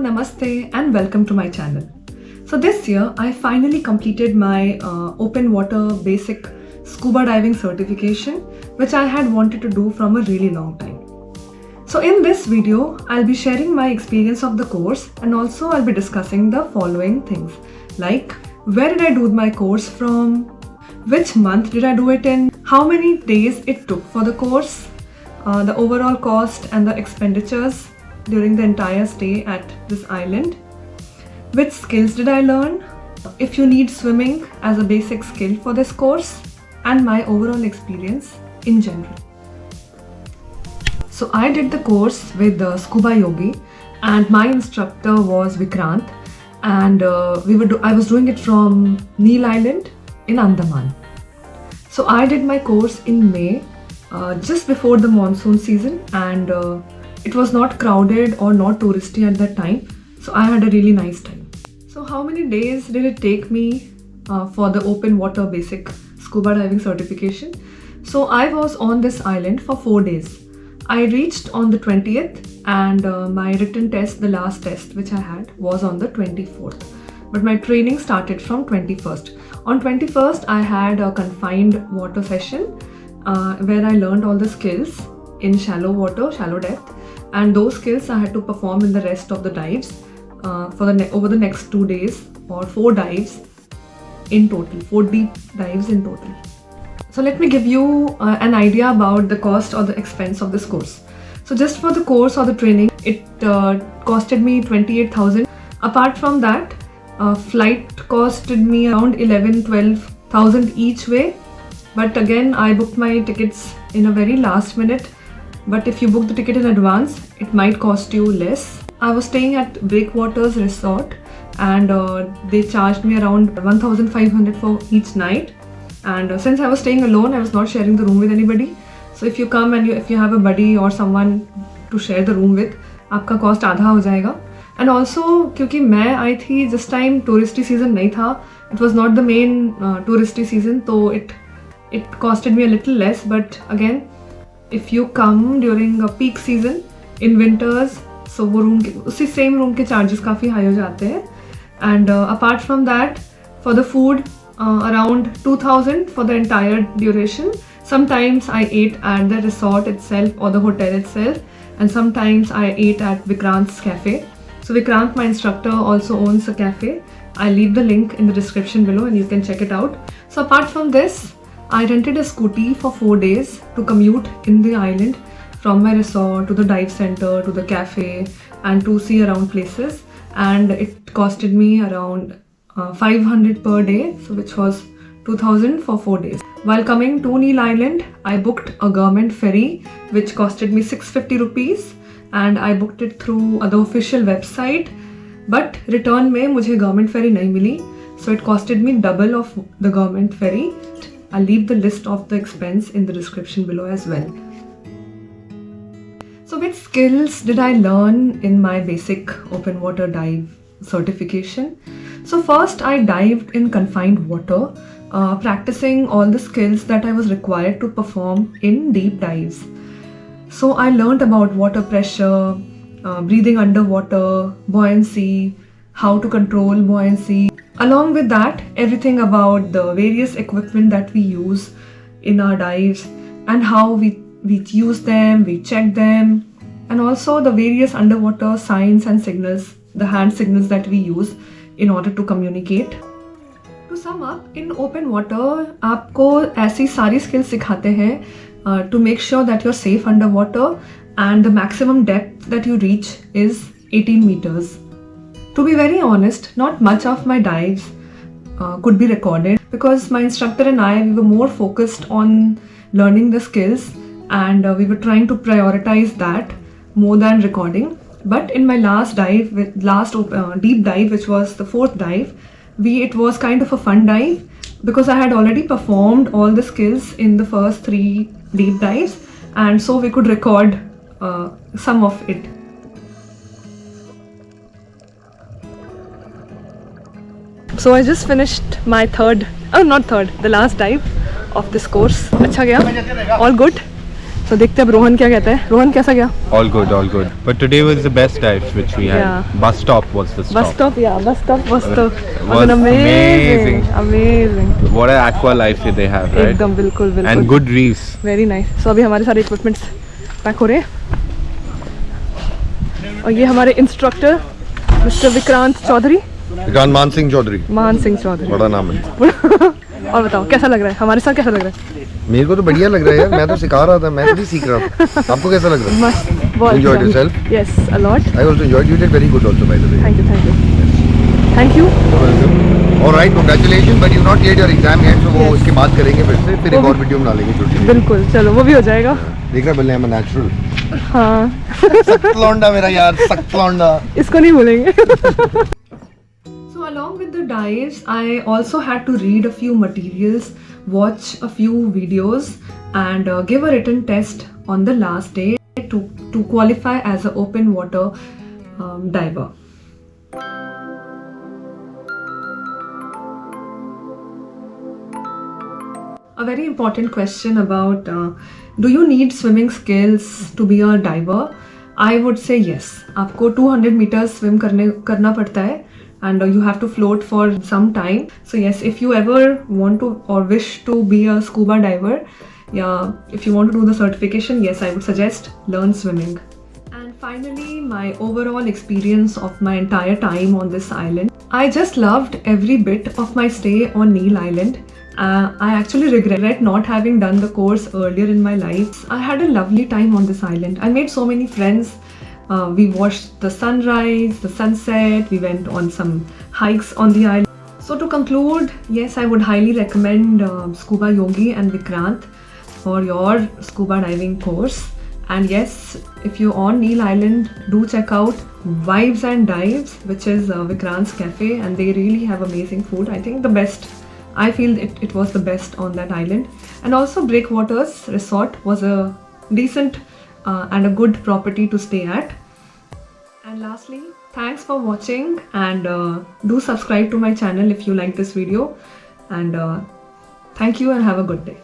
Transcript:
Namaste and welcome to my channel. So this year I finally completed my open water basic scuba diving certification, which I had wanted to do from a really long time. So in this video I'll be sharing my experience of the course, and also I'll be discussing the following things like where did I do my course from, which month did I do it in, how many days it took for the course, the overall cost and the expenditures during the entire stay at this island, which skills did I learn, if you need swimming as a basic skill for this course, and my overall experience in general. So I did the course with Scuba Yogi, and my instructor was Vikrant, and I was doing it from Neil Island in Andaman. So I did my course in May, just before the monsoon season, and it was not crowded or not touristy at that time, so I had a really nice time. So how many days did it take me for the open water basic scuba diving certification? So I was on this island for 4 days. I reached on the 20th, and my written test, the last test which I had, was on the 24th. But my training started from 21st. On 21st I had a confined water session where I learned all the skills in shallow water, shallow depth, and those skills I had to perform in the rest of the dives over the next 2 days, or 4 dives in total, 4 deep dives in total. So let me give you an idea about the cost or the expense of this course. So just for the course or the training, it costed me 28,000. Apart from that, flight costed me around 11,000-12,000 each way. But again, I booked my tickets in a very last minute. But if you book the ticket in advance, it might cost you less. I was staying at Breakwaters Resort, and they charged me around 1,500 for each night. And since I was staying alone, I was not sharing the room with anybody. So if you come and if you have a buddy or someone to share the room with, आपका cost आधा हो जाएगा. And also क्योंकि मैं आई थी this time touristy season नहीं था, it was not the main touristy season, so it costed me a little less. But again, if you come during a peak season in winters, so वो room के उसी same room के charges काफ़ी high हो जाते हैं. And apart from that, for the food, around 2,000 for the entire duration. Sometimes I ate at the resort itself or the hotel itself, and sometimes I ate at Vikrant's cafe. So Vikrant, my instructor, also owns a cafe. I'll leave the link in the description below and you can check it out. So apart from this, I rented a Scooty for 4 days to commute in the island from my resort to the dive center to the cafe and to see around places, and it costed me around 500 per day, so which was 2,000 for 4 days. While coming to Neil Island, I booked a government ferry which costed me 650 rupees, and I booked it through the official website, but return में मुझे government ferry नहीं मिली, so it costed me double of the government ferry. I'll leave the list of the expense in the description below as well. So which skills did I learn in my basic open water dive certification? So first I dived in confined water, practicing all the skills that I was required to perform in deep dives. So I learned about water pressure, breathing underwater, buoyancy, how to control buoyancy. Along with that, everything about the various equipment that we use in our dives and how we use them, we check them, and also the various underwater signs and signals, the hand signals that we use in order to communicate. To sum up, in open water, आपको ऐसी सारी skills सिखाते हैं to make sure that you're safe underwater, and the maximum depth that you reach is 18 meters. To be very honest, not much of my dives could be recorded because my instructor and I, we were more focused on learning the skills, and we were trying to prioritize that more than recording. But in my last dive, deep dive, which was the 4th dive, it was kind of a fun dive because I had already performed all the skills in the first 3 deep dives, and so we could record some of it. So I just finished my the last dive of this course. अच्छा गया, all good. So देखते हैं अब रोहन क्या कहता है. रोहन कैसा गया? All good, all good. But today was the best dive which we had. Yeah. Bus stop was the stop. Bus stop, yeah, bus stop was Was amazing. What an aqua life they have, right? एकदम बिल्कुल. And good reefs. Very nice. So अभी हमारे सारे equipments pack हो रहे हैं. और ये हमारे instructor mister Vikrant Chaudhary. Mansingh Chaudhary. Mansingh Chaudhary. बड़ा नाम है. और बताओ कैसा लग रहा है? हमारे साथ कैसा लग रहा है? मेरे को तो बढ़िया लग रहा है यार. मैं तो सिखा रहा था, मैं तो भी सीख रहा था. आपको कैसा लग रहा है? मस्त. बहुत. Enjoyed yourself? Yes, a lot. I also enjoyed. You did very good also, by the way. Thank you. All right, congratulations. But you not cleared your exam yet, so वो Yes. इसके बाद करेंगे फिर एक और वीडियो बना लेंगे छोटी. बिल्कुल. चलो वो भी हो जाएगा. देख रहा बल्ले मैं नेचुरल. हाँ. सख्त लौंडा मेरा यार, सख्त लौंडा. इसको नहीं भूलेंगे. So along with the dives, I also had to read a few materials, watch a few videos, and give a written test on the last day to qualify as an open water diver. A very important question about do you need swimming skills to be a diver? I would say yes. आपको 200 meters swim करना पड़ता है. And you have to float for some time. So yes, if you ever want to or wish to be a scuba diver, yeah, if you want to do the certification, yes, I would suggest learn swimming. And finally, my overall experience of my entire time on this island. I just loved every bit of my stay on Neil Island. I actually regret not having done the course earlier in my life. I had a lovely time on this island. I made so many friends. We watched the sunrise, the sunset, we went on some hikes on the island. So to conclude, yes, I would highly recommend Scuba Yogi and Vikrant for your scuba diving course. And yes, if you're on Neil Island, do check out Vibes and Dives, which is Vikrant's cafe, and they really have amazing food. I think the best, I feel it was the best on that island. And also Breakwaters Resort was a decent and a good property to stay at. And lastly, thanks for watching, and do subscribe to my channel if you like this video, and thank you and have a good day.